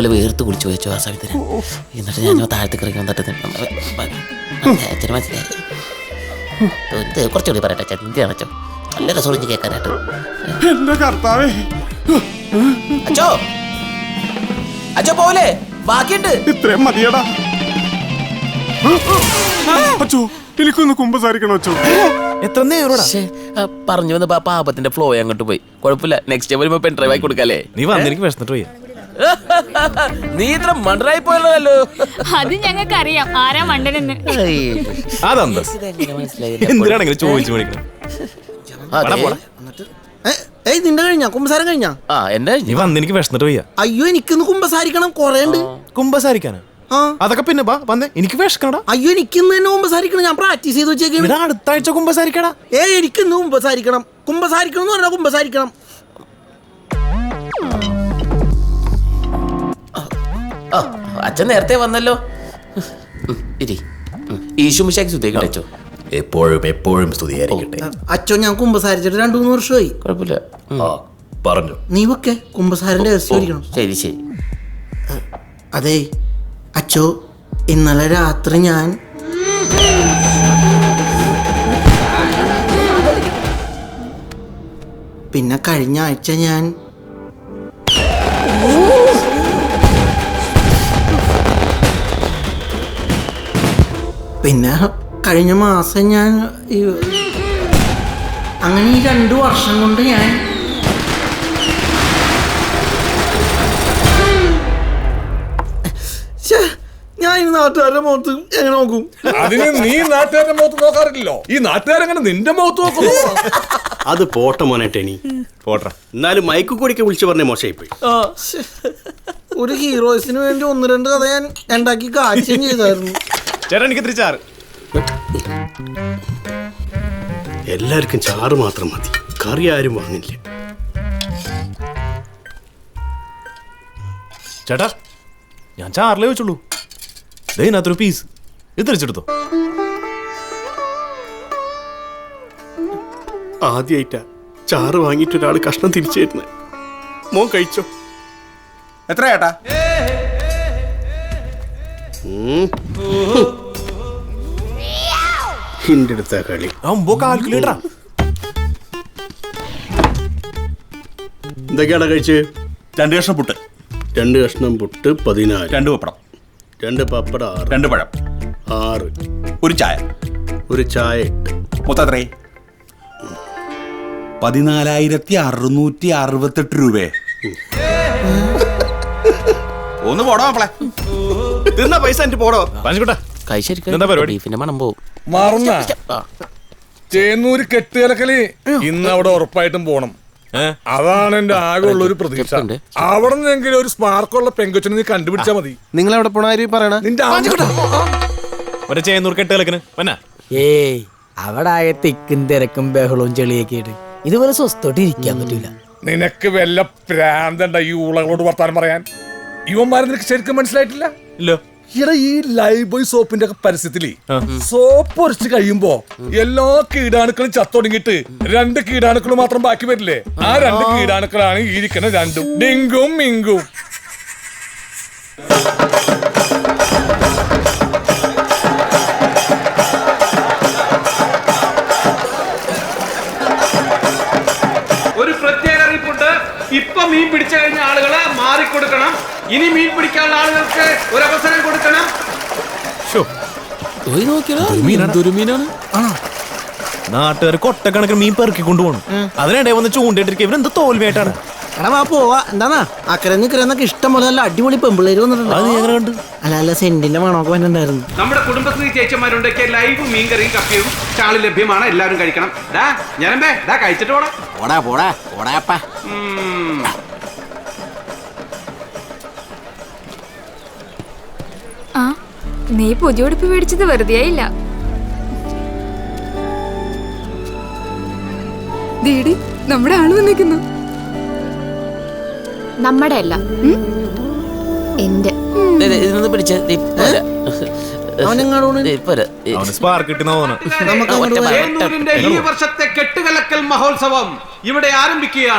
നല്ലപോലെ വേർത്ത് കുളിച്ചു വെച്ചു ആ സമയത്തിന്. എന്നിട്ട് ഞാൻ താഴത്തേക്ക് ഇറങ്ങി വന്നിട്ട് മനസ്സിലായി. കുറച്ചുകൂടി പറയട്ടെ അച്ഛാ, നിന്റെയാണ് അച്ഛൻ നല്ല രസം കേൾക്കാനായിട്ട്. അച്ഛോ അച്ഛോ പോലെ ബാക്കിയുണ്ട്. ഇത്രയും മതിയടാ അച്ഛോ, എനിക്കൊന്ന് കുമ്പസാരിക്കണം അച്ഛോ. എത്ര നേരോടാ പറഞ്ഞു വന്ന പാപത്തിന്റെ ഫ്ലോ അങ്ങോട്ട് പോയി. കുഴപ്പമില്ല, നെക്സ്റ്റ് ടൈം വരുമ്പോ പെൻ ഡ്രൈവ് ആയി കൊടുക്കാല്ലേ. നീ വന്നെനിക്ക് വിശന്നിട്ട് പോയി. നീ ഇത്ര മണ്ടറായി പോയല്ലോ. അത് ഞങ്ങൾക്ക് അറിയാം ആരാ മണ്ടനെന്ന്. അതെന്താ എന്തിനാണെങ്കിലും ചോദിച്ചു മേടിക്കണം. നിന്റെ കഴിഞ്ഞ കുമ്പസാരം കഴിഞ്ഞ? നീ വന്നെനിക്ക് വിശന്നിട്ട് പോയി. അയ്യോ, എനിക്കൊന്ന് കുമ്പസാരിക്കണം, കൊറേ ഉണ്ട്. കുമ്പസാരിക്കാനാ? അതൊക്കെ പിന്നെ വന്നേ, എനിക്ക് വിശക്കണടാ. അയ്യോ, എനിക്കിന്ന് തന്നെ കുമ്പസാരിക്കണം, ഞാൻ പ്രാക്ടീസ് ചെയ്ത് വെച്ചേക്കാണ്. അടുത്ത ആഴ്ച കുമ്പസാരിക്കടാ. എനിക്കിന്ന് കുമ്പസാരിക്കണം. കുമ്പസാരിക്കണം എന്ന് പറഞ്ഞാൽ കുമ്പസാരിക്കണം. അച്ഛൻ നേരത്തെ വന്നല്ലോ. ഈശുമിശിഹായ്ക്ക് സ്തുതിയായിരിക്കട്ടെ അച്ഛോ. എപ്പോഴും എപ്പോഴും സ്തുതിയായിരിക്കട്ടെ. അച്ഛോ, ഞാൻ കുമ്പസാരിച്ചിട്ട് 2-3 വർഷമായി. കുഴപ്പമില്ല, പറഞ്ഞു. നീ ഒക്കെ കുമ്പസാരന്റെ രഹസ്യം. ശരി ശരി. അതെ അച്ഛോ, ഇന്നലെ രാത്രി ഞാൻ പിന്നെ കഴിഞ്ഞ ആഴ്ച ഞാൻ പിന്നെ കഴിഞ്ഞ മാസം ഞാൻ അങ്ങനെ ഈ 2 വർഷം കൊണ്ട് ഞാൻ ഈ നാട്ടുകാരുടെ മുഖത്ത് എങ്ങനെ നോക്കും? അതിന് നീ നാട്ടുകാരുടെ മുഖത്ത് നോക്കാറില്ലല്ലോ, ഈ നാട്ടുകാരെങ്ങനെ നിന്റെ മുഖത്ത് നോക്കുന്നു? അത് പോട്ട മോനേട്ടേനി പോട്ട. എന്നാലും മയക്കു കൂടിക്ക് വിളിച്ചു പറഞ്ഞ മോശമായിപ്പോയി. ഒരു ഹീറോയിസിന് വേണ്ടി 1-2 കഥ ഞാൻ ഉണ്ടാക്കി കാഴ്ചയും ചെയ്തായിരുന്നു. ചേട്ടാ, എനിക്ക് തിരിച്ചാറ്. എല്ലാവർക്കും ചാറ് മാത്രം മതി, കറി ആരും വാങ്ങില്ല. ചേട്ടാ, ഞാൻ ചാറിലേ വെച്ചുള്ളൂ. ഇതിനകത്തൊരു പീസ് ഇത് തിരിച്ചെടുത്തോ. ആദ്യമായിട്ടാ ചാറ് വാങ്ങിയിട്ട് ഒരാൾ കഷ്ണം തിരിച്ചു തരുന്നത്. മോൻ കഴിച്ചോ? എത്ര ചേട്ടാ? ഹിന്റെ അടുത്ത കളി കാൽക്കുലേറ്ററാ. എന്തൊക്കെയാടാ കഴിച്ച്? 2 കഷ്ണം പുട്ട്, 2 കഷ്ണം പുട്ട് 14, 2 പപ്പടം, 2 പപ്പടം 6, 2 പഴം 6, 1 ചായ, 1 ചായ 8. മൊത്തം എത്രേ? 14,668 രൂപയെ. ഒന്ന് പോടോ മക്കളെ, തിന്ന പൈസ എനിക്ക് പോടോ. ബീഫിന്റെ മണം പോവും. മറന്ന ചേന്നൂര് കെട്ടുകലക്കല് ഇന്ന് അവിടെ ഉറപ്പായിട്ടും പോണം. അതാണ് എന്റെ ആകെ ഉള്ള ഒരു പ്രതീക്ഷ. അവിടെ നിന്നെങ്കിലും ഒരു സ്മാർക്കുള്ള പെങ്കൊച്ചിനെ നീ കണ്ടുപിടിച്ചാ മതി. നിങ്ങൾ എവിടെ പോണ പറയണ? നിന്റെ ഒരു ചേന്നൂർ കെട്ടുകലക്കിന് ഏയ്, അവിടെ ആകെ തിക്കും തിരക്കും ബഹളവും ചെളിയൊക്കെ ഇട്ട് ഇതുപോലെ സ്വസ്ഥോട്ട് ഇരിക്കാൻ പറ്റൂല. നിനക്ക് വല്ല പ്രാന്തണ്ട ഈ ഊളകളോട് വർത്താനം പറയാൻ? ഇവന്മാരെ നിനക്ക് ശരിക്കും മനസ്സിലായിട്ടില്ല? ഇല്ലോ. ഇവിടെ ഈ ലൈഫ് ബോയ് സോപ്പിന്റെ ഒക്കെ പരസ്യത്തില് സോപ്പ് ഒരച്ച് കഴിയുമ്പോ എല്ലാ കീടാണുക്കളും ചത്തൊടുങ്ങിട്ട് 2 കീടാണുക്കൾ മാത്രം ബാക്കി വരില്ലേ? ആ 2 കീടാണുക്കളാണ് ഈ ഇരിക്കുന്ന 2, ഡിങ്കും മിങ്കും. ഒരു പ്രത്യേക അറിയിപ്പുണ്ട്. ഇപ്പൊ മീൻ പിടിച്ചു കഴിഞ്ഞ ആളുകളെ മാറിക്കൊടുക്കണം. ഇനി മീൻ പിടിക്കാനുള്ള ആളുകൾക്ക് ഒരു അവസരം കൊടുക്കണം. നാട്ടുകാർ കൊട്ടക്കണക്കിന് മീൻ പെറുക്കി കൊണ്ടുപോകണം. അതിനിടെ വന്ന് ചൂണ്ടിട്ടിരിക്കും. ഇവരെന്ത് തോൽവിയായിട്ടാണ്. എടാ പോവാ, എന്താന്നാ അക്കരെ നിക്കരെന്നൊക്കെ ഇഷ്ടം പോലെ നല്ല അടിപൊളി പെമ്പിള്ളേര് വന്നിട്ടുണ്ട്. അല്ല സെന്റിന്റെ മണമൊക്കെ വന്നിട്ടുണ്ടായിരുന്നു. നമ്മുടെ കുടുംബശ്രീ ചേച്ചിമാരുണ്ടൊക്കെ ലൈവ് മീൻകറിയും കപ്പിയും ചാളി ലഭ്യമാണ്. എല്ലാവരും കഴിക്കണം. ഞാനമ്പേ കഴിച്ചിട്ട് പോടാ. ആ, നീ പുതിയ ഉടുപ്പ് മേടിച്ചത് വെറുതെ ആയില്ല. ദീടി, നമ്മുടെ ആള് വന്നിരിക്കുന്നു. നമ്മുടെ അല്ല, എന്റെ. ഈ വർഷത്തെ കെട്ടുകലക്കൽ മഹോത്സവം ഇവിടെ ആരംഭിക്കുകയാണ്.